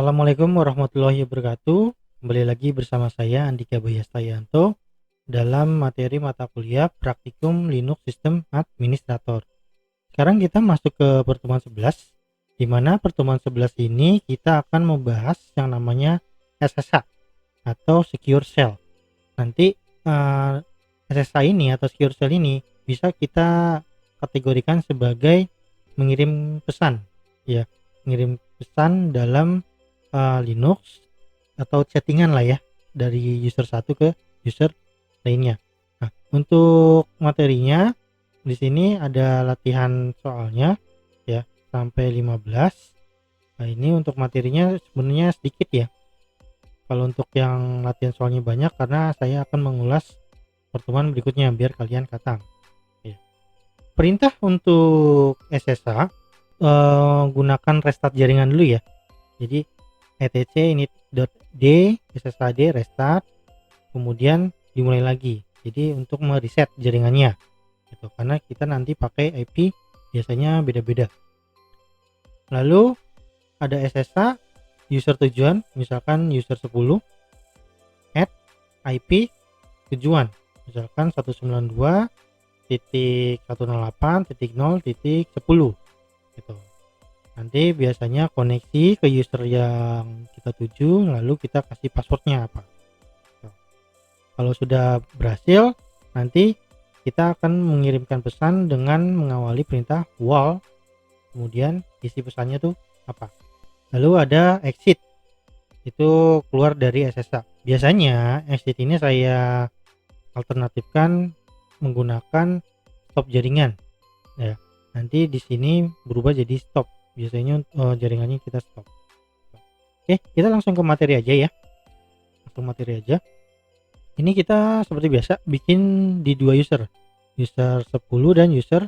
Assalamualaikum warahmatullahi wabarakatuh. Kembali lagi bersama saya Andika Bayastayanto dalam materi mata kuliah Praktikum Linux System Administrator. Sekarang kita masuk ke pertemuan 11, di mana pertemuan 11 ini kita akan membahas yang namanya SSH atau Secure Shell. Nanti SSH ini atau Secure Shell ini bisa kita kategorikan sebagai mengirim pesan, ya, mengirim pesan dalam Linux atau chattingan lah ya, dari user satu ke user lainnya. Nah, untuk materinya di sini ada latihan soalnya ya sampai 15. Nah, ini untuk materinya sebenarnya sedikit ya. Kalau untuk yang latihan soalnya banyak karena saya akan mengulas pertemuan berikutnya biar kalian khatam. Ya. Perintah untuk SSH gunakan restart jaringan dulu ya. Jadi etc init.d sshd restart, kemudian dimulai lagi. Jadi untuk mereset jaringannya gitu, karena kita nanti pakai IP biasanya beda-beda. Lalu ada SSH user tujuan, misalkan user 10, add IP tujuan, misalkan 192.108.0.10 gitu. Nanti biasanya koneksi ke user yang kita tuju, lalu kita kasih passwordnya apa. Kalau sudah berhasil, nanti kita akan mengirimkan pesan dengan mengawali perintah wall, kemudian isi pesannya tuh apa. Lalu ada exit, itu keluar dari SSH. Biasanya exit ini saya alternatifkan menggunakan stop jaringan ya. Nanti di sini berubah jadi stop, biasanya jaringannya kita stop. Oke, kita langsung ke materi aja ya. Langsung materi aja. Ini kita seperti biasa bikin di dua user 10 dan user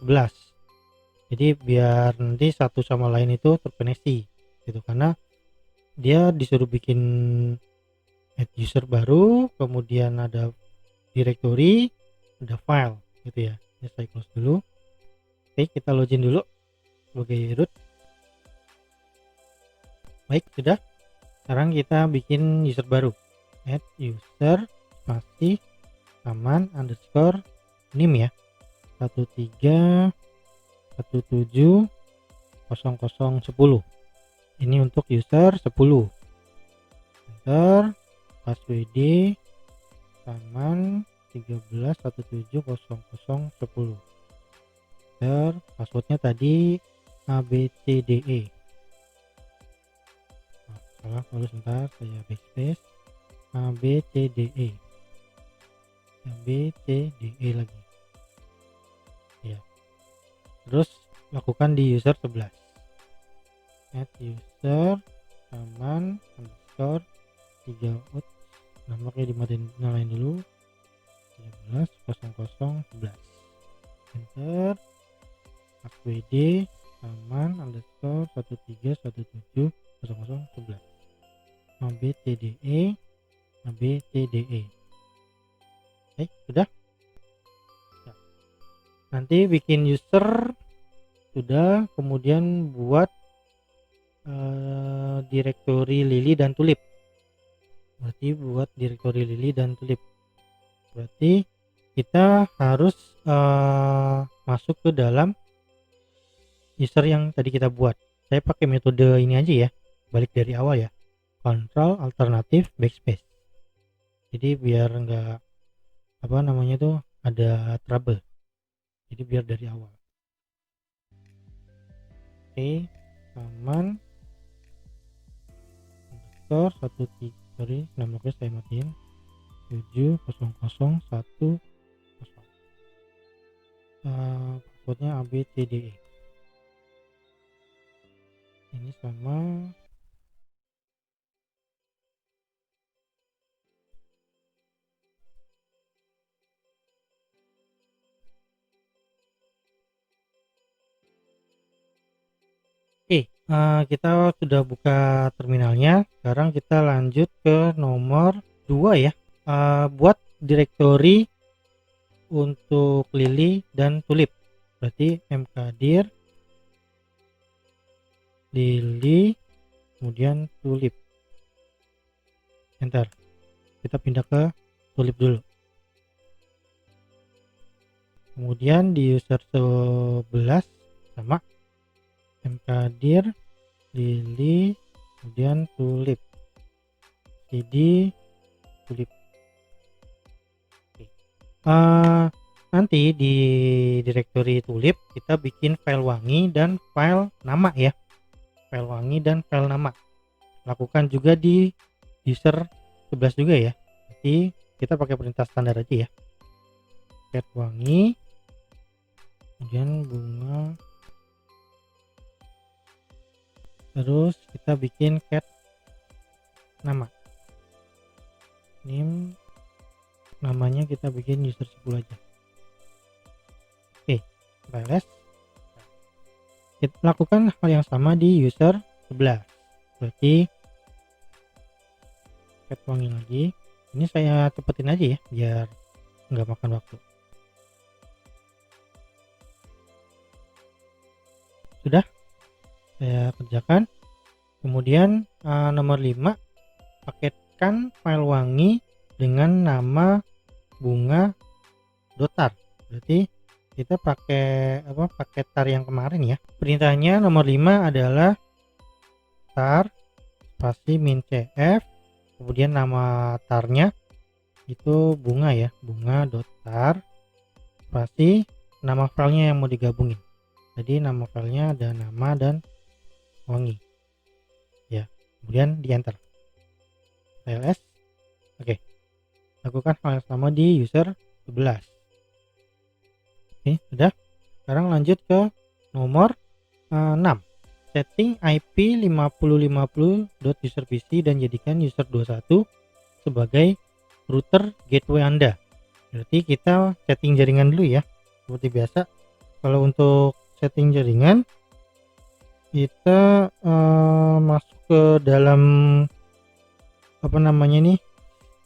11. Jadi biar nanti satu sama lain itu terkoneksi gitu, karena dia disuruh bikin add user baru, kemudian ada directory, ada file gitu ya. Ini saya close dulu. Oke, kita login dulu sebagai root. Baik, sudah. Sekarang kita bikin user baru. Add user spasi aman underscore name ya. 13170010. Ini untuk user 10. Enter password aman 13170010. Passwordnya tadi abcde. Salah, lalu sebentar saya backspace. abcde lagi ya. Terus lakukan di user 11, add user aman underscore 3 out, namanya nyalain dulu 130011. Enter password aman underscore 13170011 abcde. Oke, sudah ya. Nanti bikin user sudah, kemudian buat directory lili dan tulip. Berarti buat directory lili dan tulip, berarti kita harus masuk ke dalam user yang tadi kita buat. Saya pakai metode ini aja ya, balik dari awal ya, control alternatif backspace. Jadi biar enggak apa namanya tuh ada trouble, jadi biar dari awal. Oke, aman underscore 13, nama saya matiin 70010. Passwordnya abcde. Ini sama kita sudah buka terminalnya. Sekarang kita lanjut ke nomor 2 ya. Buat directory untuk lili dan tulip. Berarti mkdir lili kemudian tulip, enter. Kita pindah ke tulip dulu. Kemudian di user 11 sama mkdir lili, kemudian tulip, cd tulip. Oke. Nanti di directory tulip kita bikin file wangi dan file nama ya, file wangi dan file nama. Lakukan juga di user 11 juga ya. Jadi kita pakai perintah standar aja ya, cat wangi, kemudian bunga, terus kita bikin cat nama, name, namanya kita bikin user 10 aja. Oke, ls. Kita lakukan hal yang sama di user 11, berarti cat wangi lagi. Ini saya cepetin aja ya biar nggak makan waktu. Sudah saya kerjakan. Kemudian nomor 5, paketkan file wangi dengan nama bunga dotar. Berarti kita pakai pakai tar yang kemarin ya. Perintahnya nomor 5 adalah tar spasi min cf, kemudian nama tarnya itu bunga ya, bunga dotar spasi nama filenya yang mau digabungin. Jadi nama filenya ada nama dan wangi ya, kemudian di enter ls. Oke, lakukan hal yang sama di user 11. Oke, sudah. Sekarang lanjut ke nomor 6, setting IP 5050.userpc dan jadikan user 21 sebagai router gateway Anda. Berarti kita setting jaringan dulu ya, seperti biasa. Kalau untuk setting jaringan, kita masuk ke dalam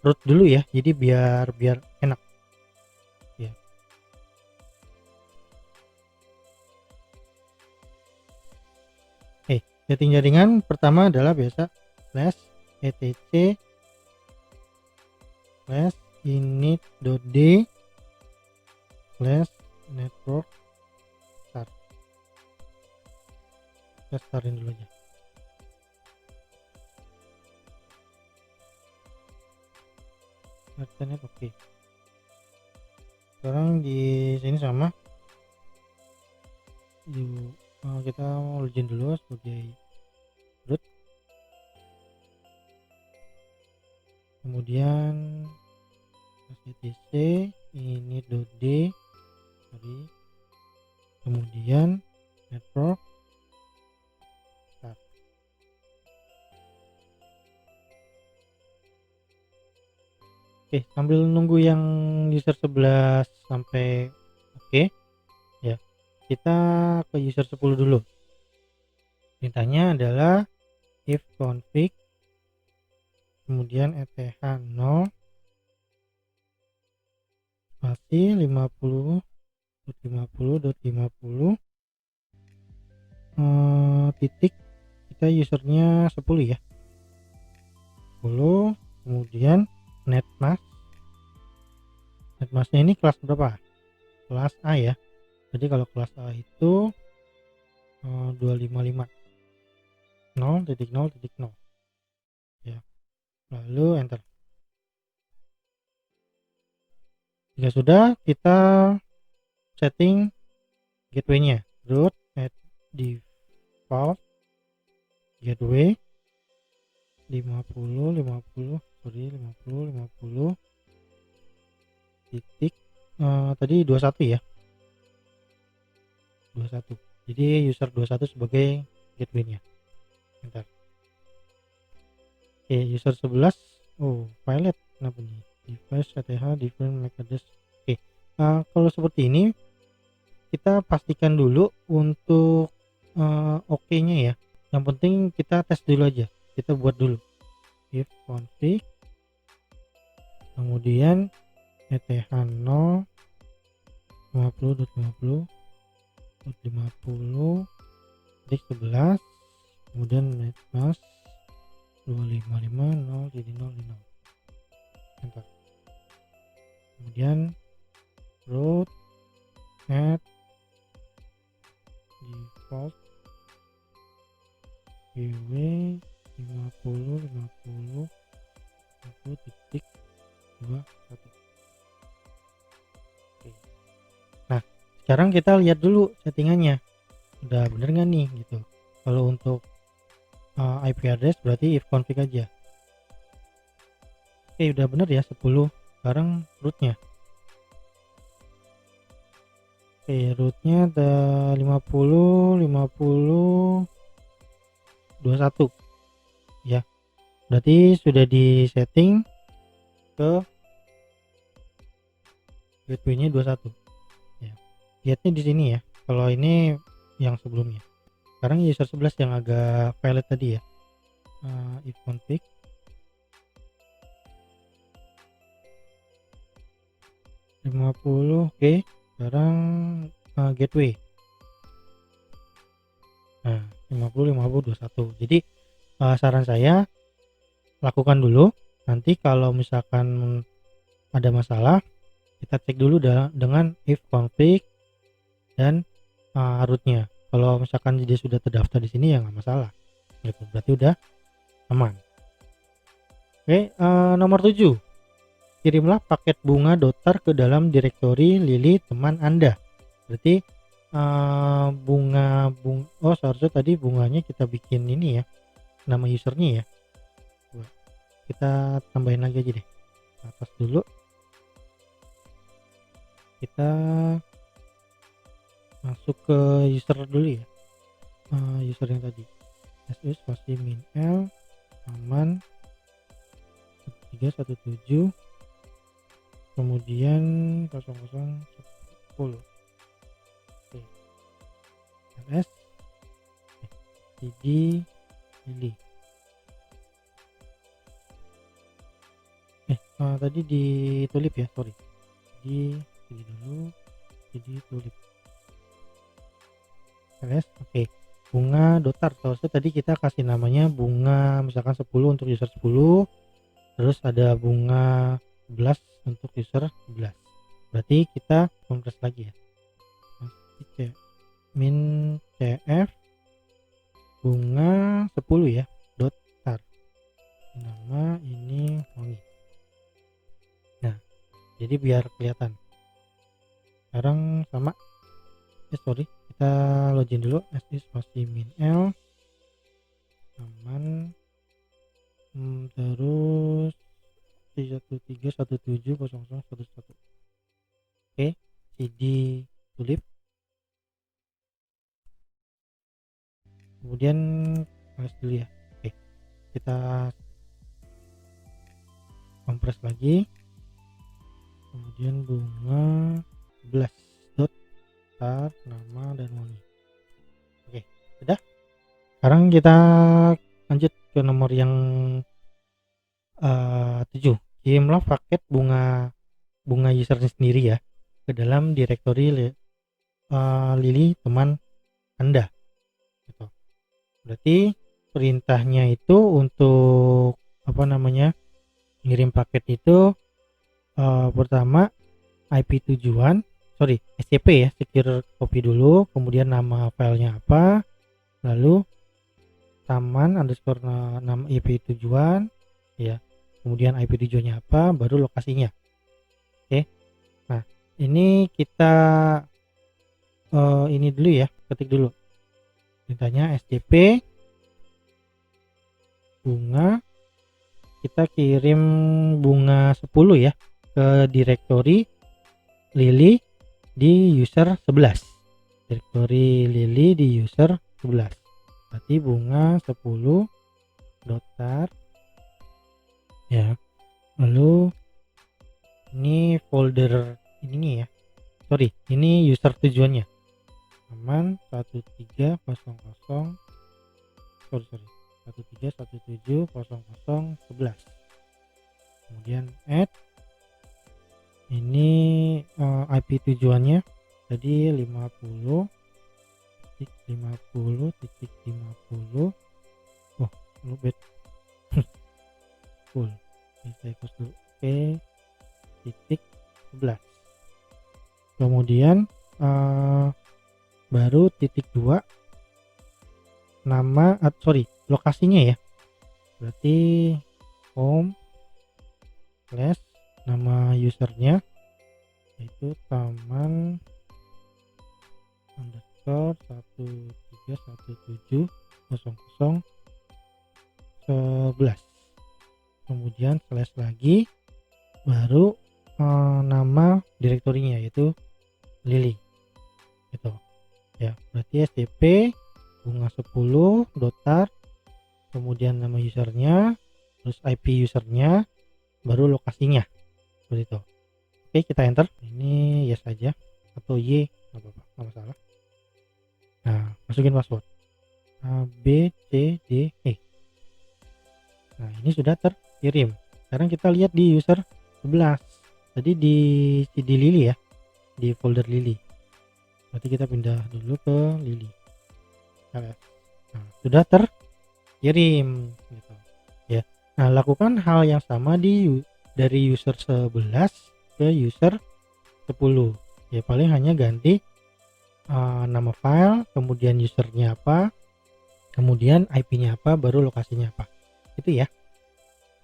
root dulu ya, jadi biar enak ya. Setting jaringan pertama adalah biasa /etc /init.d/network start. Kita startin dulu aja. Internet oke. Sekarang di sini sama. Kita mau login dulu sebagai root. Kemudian etc init.d, kemudian network start. Oke, sambil nunggu yang user 11 sampai oke ya, kita ke user 10 dulu. Perintahnya adalah if config kemudian eth0 spasi 50.50.50 titik, kita usernya 10 ya, 10, kemudian netmasknya ini kelas berapa? Kelas A ya. Jadi kalau kelas A itu 255 0.0.0 ya, lalu enter. Jika sudah, kita setting gateway-nya, root at default gateway 50 titik tadi 21 ya, 21. Jadi user 21 sebagai gateway-nya. Enter. Oke, user 11. Oh, pilot kenapa nih? Device ATH different MAC address. Oke. Kalau seperti ini kita pastikan dulu untuk oke-nya ya. Yang penting kita tes dulu aja. Kita buat dulu. If config kemudian eth0 50.50.50 11, kemudian netmask 2550 jadi 0 di 0. Enter. Kemudian root add default bw 50 titik 21. Oke. Nah, sekarang kita lihat dulu settingannya udah bener nggak nih gitu. Kalau untuk IP address berarti if config aja. Oke, udah bener ya 10. Sekarang rootnya. Oke, rootnya ada 50 21 ya. Berarti sudah di setting ke gateway-nya 21 ya. Lihatnya di sini ya. Kalau ini yang sebelumnya. Sekarang user 11 yang agak valid tadi ya. If config oke. Sekarang gateway. Nah, 50 21. Jadi saran saya lakukan dulu. Nanti kalau misalkan ada masalah, kita cek dulu dengan if config dan rootnya. Kalau misalkan dia sudah terdaftar di sini ya nggak masalah. Gitu. Berarti udah aman. Oke, nomor 7. Kirimlah paket bunga dotar ke dalam direktori Lili teman Anda. Berarti seharusnya tadi bunganya kita bikin ini ya, nama usernya ya. Coba kita tambahin lagi aja deh. Atas dulu. Kita masuk ke user dulu ya. User yang tadi. SS pasti min L aman 1317 kemudian 0010. Oke. LS CD Lili. Tadi di tulip ya, sorry. Di dulu jadi tulip. LS oke. Bunga dotar. Seharusnya tadi kita kasih namanya bunga misalkan 10 untuk user 10. Terus ada bunga 11 untuk user 11. Berarti kita kompres lagi ya. Min cf bunga 10 ya. Dotar. Nama ini wangi. Nah, jadi biar kelihatan. Sekarang sama. Kita login dulu. SS pasti min L aman. Terus 13170011. Oke, CD tulip. Kemudian press dulu ya. Oke, kita kompres lagi. Kemudian bunga 11 dot tar nama dan wangi. Oke, sudah. Sekarang kita lanjut ke nomor yang 7. Kirimlah paket bunga user sendiri ya ke dalam direktori Lili teman Anda gitu. Berarti perintahnya itu untuk ngirim paket itu pertama IP tujuan, SCP ya, secure copy dulu, kemudian nama filenya apa, lalu taman underscore nama IP tujuan ya, kemudian IP tujuannya apa, baru lokasinya. Oke. Nah, ini kita ini dulu ya, ketik dulu perintahnya SCP bunga, kita kirim bunga 10 ya ke direktori Lili di user 11. Direktori Lili di user 11. Berarti bunga 10 dotar ya. Lalu ini folder ini ya. Ini user tujuannya. Aman 1300 13170011. Kemudian add ini IP tujuannya tadi 50.50.50. Oh, lubet. full. Bisa equals to p titik 11. Kemudian baru titik 2 nama lokasinya ya. Berarti home slash nama usernya yaitu taman underscore 13170011. Kemudian slash lagi baru nama direktorinya yaitu Lily gitu ya. Berarti stp bunga 10 dotar, kemudian nama usernya, terus IP usernya, baru lokasinya seperti itu. Oke, kita enter. Ini yes saja atau y, nggak apa-apa, nggak masalah. Nah, masukin password A B C D E. Nah, ini sudah terkirim. Sekarang kita lihat di user 11. Tadi di CD Lily ya, di folder Lily. Berarti kita pindah dulu ke Lily. Nah, sudah terkirim gitu ya. Nah, lakukan hal yang sama dari user 11 ke user 10 ya. Paling hanya ganti nama file, kemudian usernya apa, kemudian IP-nya apa, baru lokasinya apa, itu ya.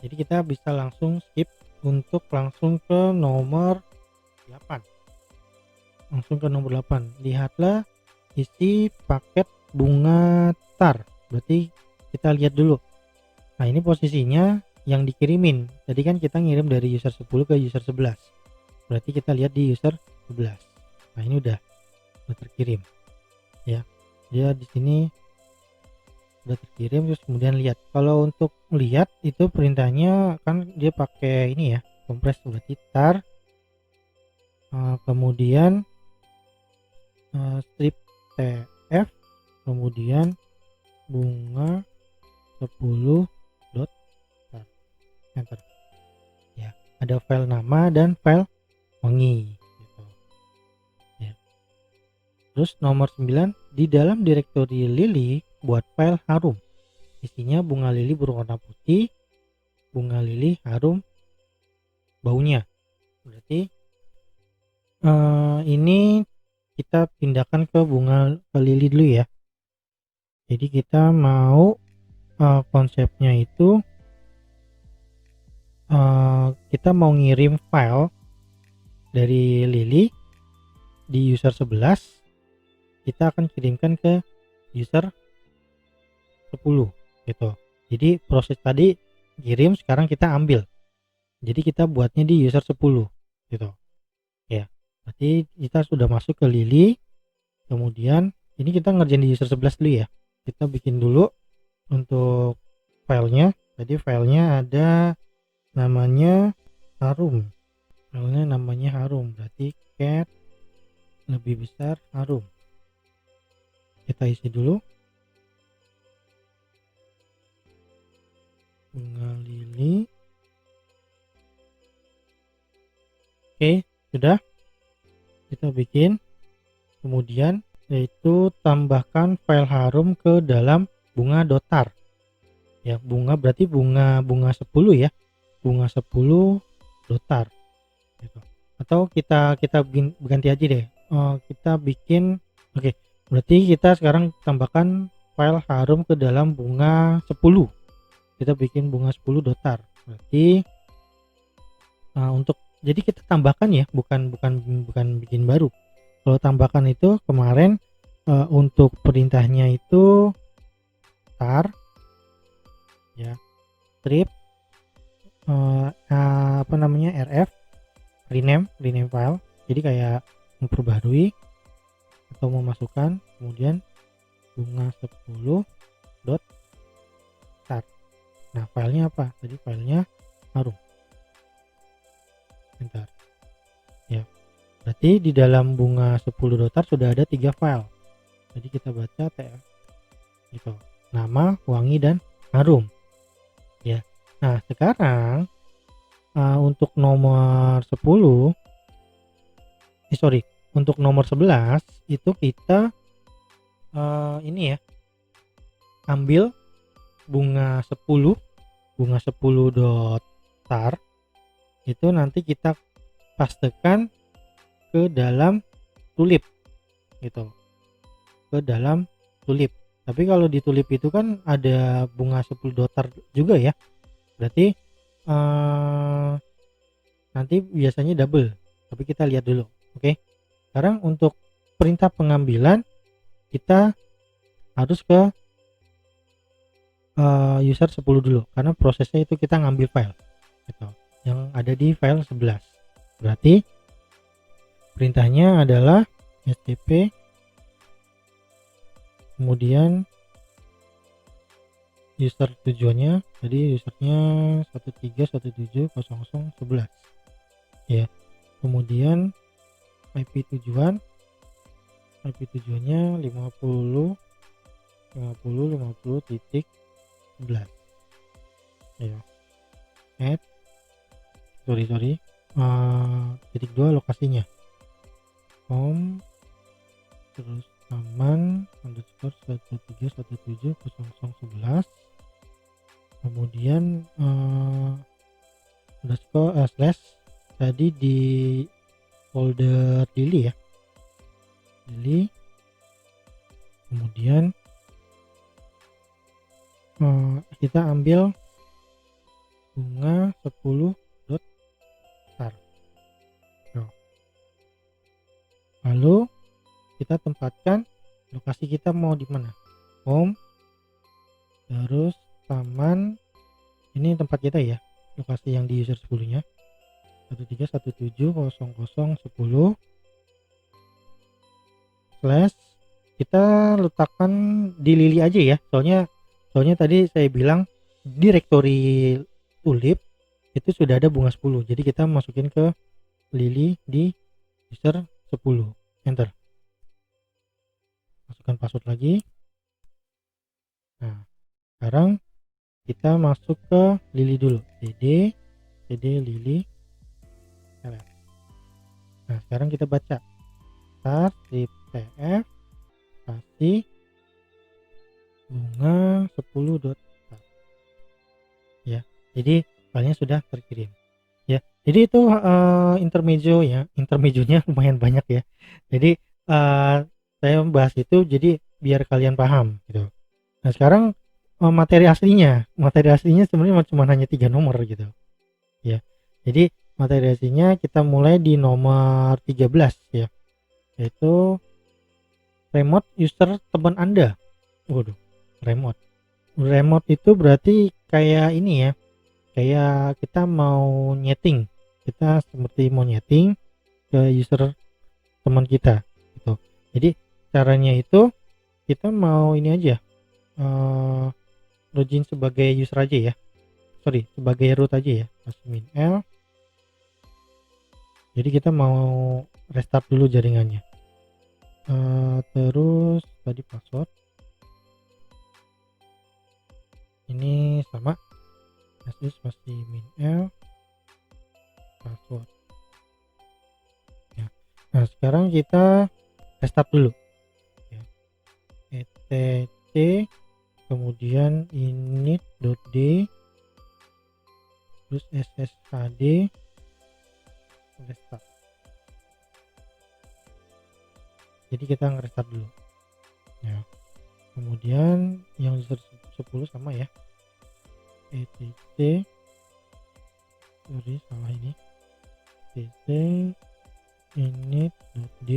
Jadi kita bisa langsung skip untuk langsung ke nomor 8. Langsung ke nomor 8. Lihatlah isi paket bunga tar. Berarti kita lihat dulu. Nah, ini posisinya yang dikirimin. Tadi kan kita ngirim dari user 10 ke user 11. Berarti kita lihat di user 11. Nah, ini udah terkirim. Ya. Dia di sini udah terkirim. Terus kemudian lihat. Kalau untuk melihat itu perintahnya kan dia pakai ini ya, kompres. Berarti tar kemudian strip tf kemudian bunga 10 dot tar, enter ya. Ada file nama dan file wangi gitu ya. Terus nomor 9, di dalam direktori Lily buat file harum, isinya bunga lili berwarna putih, bunga lili harum baunya. Berarti ini kita pindahkan ke bunga lili dulu ya. Jadi kita mau konsepnya itu kita mau ngirim file dari Lily di user 11, kita akan kirimkan ke user 10 gitu. Jadi proses tadi kirim, sekarang kita ambil. Jadi kita buatnya di user 10 gitu ya. Berarti kita sudah masuk ke Lily. Kemudian ini kita ngerjain di user 11 dulu ya. Kita bikin dulu untuk filenya. Tadi filenya ada namanya harum. Filenya namanya harum. Berarti cat lebih besar harum. Kita isi dulu. Bunga lili. Oke, sudah. Kita bikin. Kemudian yaitu tambahkan file harum ke dalam bunga dotar. Ya, bunga berarti bunga 10 ya. Bunga 10 dotar. Gitu. Atau kita ganti aja deh. Kita bikin berarti kita sekarang tambahkan file harum ke dalam bunga 10. Kita bikin bunga 10 dotar. Berarti jadi kita tambahkan ya, bukan bikin baru. Kalau tambahkan itu kemarin untuk perintahnya itu tar ya, strip rf rename file. Jadi kayak memperbarui atau memasukkan, kemudian bunga 10 dot tar. Nah, filenya apa? Tadi filenya harum. Bentar ya. Berarti di dalam bunga 10 dotar sudah ada 3 file. Jadi kita baca tf itu nama, wangi, dan harum ya. Nah, sekarang untuk nomor 10 untuk nomor 11 itu kita ini ya, ambil bunga 10 bunga 10.tar itu nanti kita pastekan ke dalam tulip gitu, ke dalam tulip. Tapi kalau di tulip itu kan ada bunga 10.tar juga ya, berarti nanti biasanya double, tapi kita lihat dulu. Oke, sekarang untuk perintah pengambilan kita harus ke user 10 dulu, karena prosesnya itu kita ngambil file gitu, yang ada di file 11. Berarti perintahnya adalah stp kemudian user tujuannya, jadi usernya 13170011 ya, kemudian IP tujuannya 50.50.50.11 ya, add titik 2 lokasinya home, terus taman underscore 13170011, kemudian underscore slash tadi di folder Lily ya, Lily, kemudian kita ambil bunga 10.tar. Lalu kita tempatkan lokasi kita mau di mana, home, terus taman, ini tempat kita ya, lokasi yang di user 10 nya 13170010 slash kita letakkan di Lily aja ya, soalnya tadi saya bilang directory tulip itu sudah ada bunga 10, jadi kita masukin ke Lily di user 10, enter, masukkan password lagi. Nah sekarang kita masuk ke Lily dulu, cd Lily. Nah sekarang kita baca start di tf kasih bunga 10.tar ya, jadi filenya sudah terkirim ya. Jadi itu intermezzonya lumayan banyak ya, jadi saya membahas itu jadi biar kalian paham gitu. Nah sekarang materi aslinya sebenarnya cuma hanya 3 nomor gitu ya. Jadi materi aslinya kita mulai di nomor 13 ya, yaitu remote user teman Anda. Waduh, remote itu berarti kayak ini ya, kayak kita mau nyeting, kita seperti mau nyeting ke user teman kita gitu. Jadi caranya itu kita mau ini aja, login sebagai user aja ya, sebagai root aja ya, min l. Jadi kita mau restart dulu jaringannya, terus tadi password ini sama masih min l password ya. Nah sekarang kita restart dulu ya, etc kemudian init.d terus sshd restart. Jadi kita nge-restart dulu ya, kemudian yang user 10 sama ya, etc salah ini, etc init.d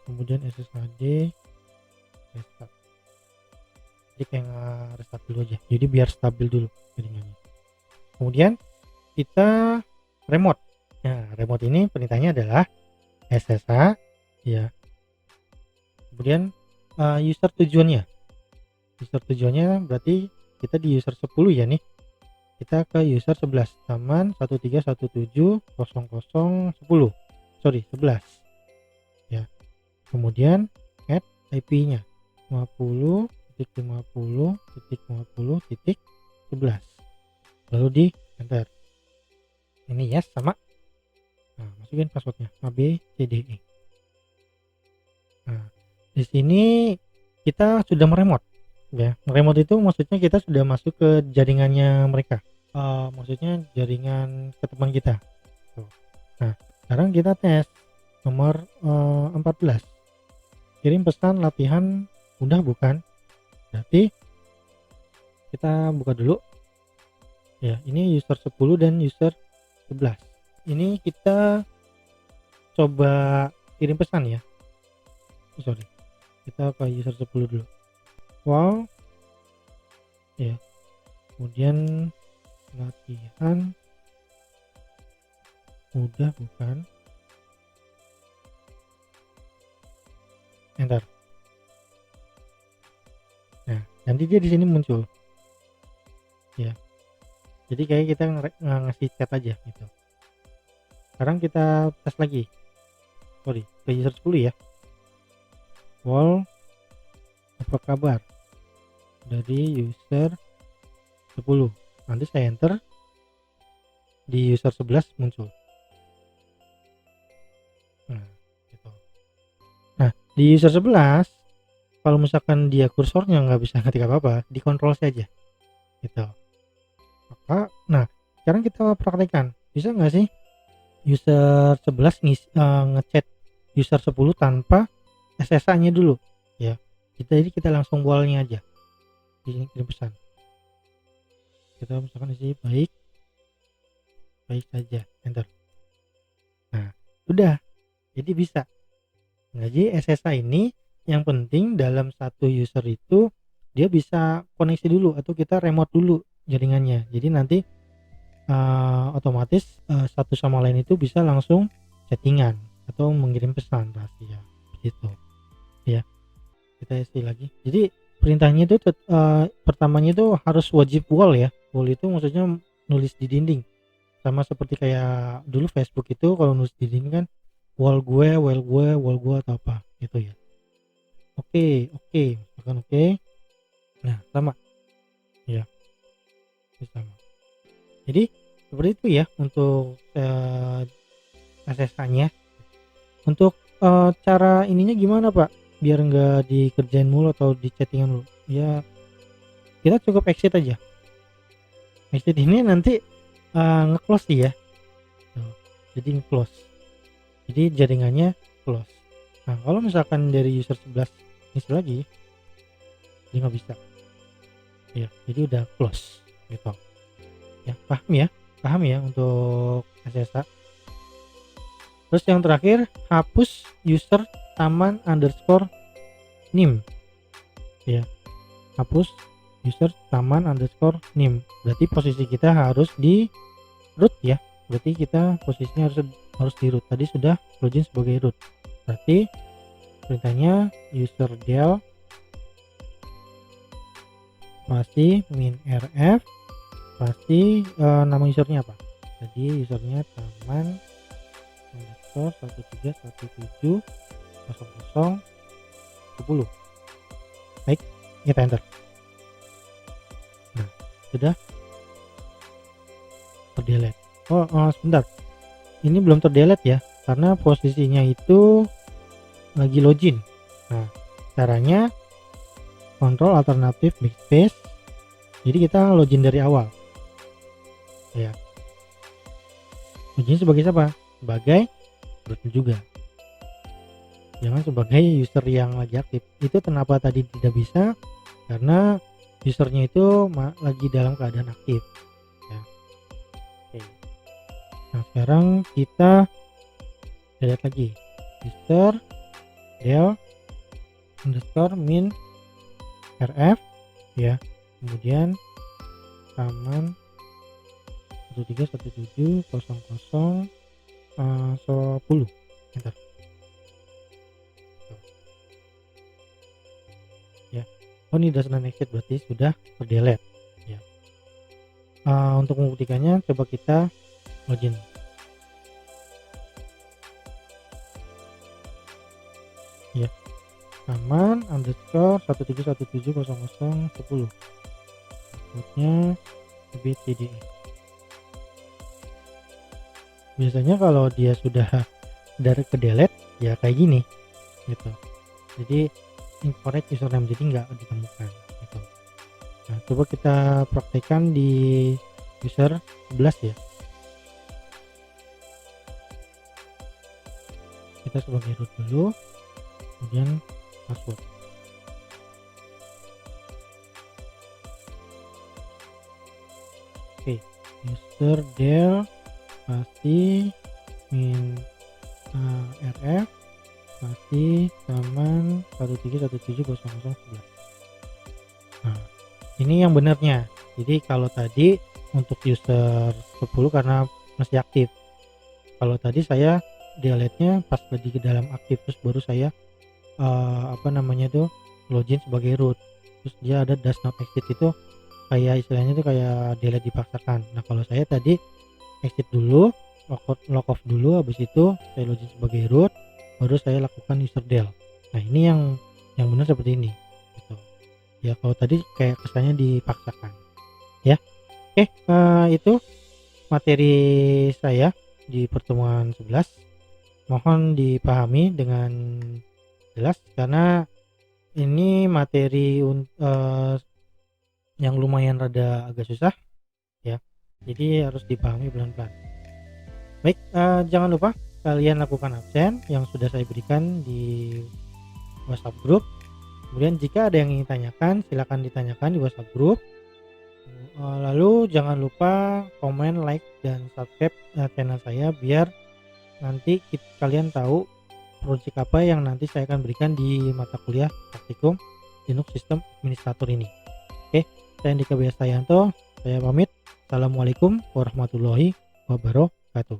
kemudian sshd restart. Jadi kayak nge-restart dulu aja, jadi biar stabil dulu jaringannya. Kemudian kita remote. Nah remote ini perintahnya adalah ssh ya, kemudian user tujuannya berarti kita di user 10 ya nih, kita ke user 11 taman 13170010 11 ya, kemudian add IP nya 50.50.50.11 lalu di enter. Ini yes sama. Nah masukin passwordnya abcde. Nah di sini kita sudah meremote Ya, remote itu maksudnya kita sudah masuk ke jaringannya mereka. Maksudnya jaringan ke teman kita. Tuh. Nah, sekarang kita tes nomor 14. Kirim pesan latihan mudah bukan? Berarti kita buka dulu. Ya, ini user 10 dan user 11. Ini kita coba kirim pesan ya. Sorry. Kita ke user 10 dulu. Wow. Ya. Kemudian latihan mudah bukan? Enter. Nah, nanti dia di sini muncul. Ya. Jadi kayak kita ngasih chat aja gitu. Sekarang kita tes lagi. Sorry, ke user 10 ya. Wall, apa kabar? Dari user 10. Nanti saya enter. Di user 11 muncul. Nah, gitu. Nah, di user 11 kalau misalkan dia kursornya nggak bisa ngetik apa-apa, dikontrol saja gitu. Maka, nah sekarang kita praktekkan, bisa nggak sih user 11 ngechat user 10 tanpa SSH nya dulu ya. Jadi kita langsung wallnya aja di kirim pesan. Kita misalkan isi baik saja, enter. Nah udah, jadi bisa. Nah, jadi SSH ini yang penting dalam satu user itu dia bisa koneksi dulu atau kita remote dulu jaringannya. Jadi nanti otomatis satu sama lain itu bisa langsung chattingan atau mengirim pesan rahasia gitu ya. Kita isi lagi. Jadi perintahnya itu pertamanya itu harus wajib wall ya. Wall itu maksudnya nulis di dinding, sama seperti kayak dulu Facebook itu kalau nulis di dinding kan wall gue atau apa gitu ya. Oke, misalkan oke. Nah sama ya, sama. Jadi seperti itu ya untuk SSH-nya. Untuk cara ininya gimana Pak? Biar nggak dikerjain mulu atau di chattingan mulu. Ya kita cukup exit aja. Exit ini nanti nge-close ya. Tuh, jadi nge-close. Jadi jaringannya close. Nah kalau misalkan dari user 11 isi lagi, dia nggak bisa. Ya, jadi udah close gitu. Ya, paham ya untuk SSH. Terus yang terakhir, hapus user taman underscore nim ya, hapus user taman underscore nim. Berarti posisi kita harus di root ya, berarti kita posisinya harus di root. Tadi sudah login sebagai root, berarti perintahnya user del pasti min rf pasti nama usernya apa. Jadi usernya taman underscore 13170010. Baik, kita enter. Nah sudah terdelete. Sebentar, ini belum terdelete ya karena posisinya itu lagi login. Nah caranya kontrol alternatif backspace, jadi kita login dari awal ya. Login sebagai siapa? Sebagai root juga, jangan sebagai user yang lagi aktif. Itu kenapa tadi tidak bisa, karena usernya itu lagi dalam keadaan aktif ya. Oke. Nah sekarang kita lihat lagi user del underscore min rf ya, kemudian taman 13170010 enter ya. Oh ini does not exist, berarti sudah terdelete ya. Untuk membuktikannya coba kita login ya, taman underscore 13170010 passwordnya btde. Biasanya kalau dia sudah dari ke delete ya kayak gini gitu, jadi incorrect username, jadi nggak ditemukan gitu. Nah, coba kita praktekkan di user 11 ya. Kita sebagai root dulu, kemudian password. Oke, user del pasti min rf pasti taman 13170011. Nah, ini yang benarnya. Jadi kalau tadi untuk user 10 karena masih aktif. Kalau tadi saya delete-nya pas lagi ke dalam aktif, terus baru saya login sebagai root. Terus dia ada does not exit, itu kayak istilahnya itu kayak delete dipaksakan. Nah, kalau saya tadi exit dulu, log off dulu, habis itu saya login sebagai root, baru saya lakukan user del. Nah, ini yang benar seperti ini gitu. Ya, kalau tadi kayak kesannya dipaksakan ya. Oke, itu materi saya di pertemuan 11. Mohon dipahami dengan jelas karena ini materi yang lumayan rada agak susah ya. Jadi harus dipahami pelan-pelan. Baik, jangan lupa kalian lakukan absen yang sudah saya berikan di WhatsApp group. Kemudian jika ada yang ingin tanyakan, silakan ditanyakan di WhatsApp group. Lalu jangan lupa komen, like, dan subscribe channel saya biar nanti kalian tahu project apa yang nanti saya akan berikan di mata kuliah praktikum Linux System Administrator ini. Oke, saya Andika Bayastayanto, saya pamit. Assalamualaikum warahmatullahi wabarakatuh.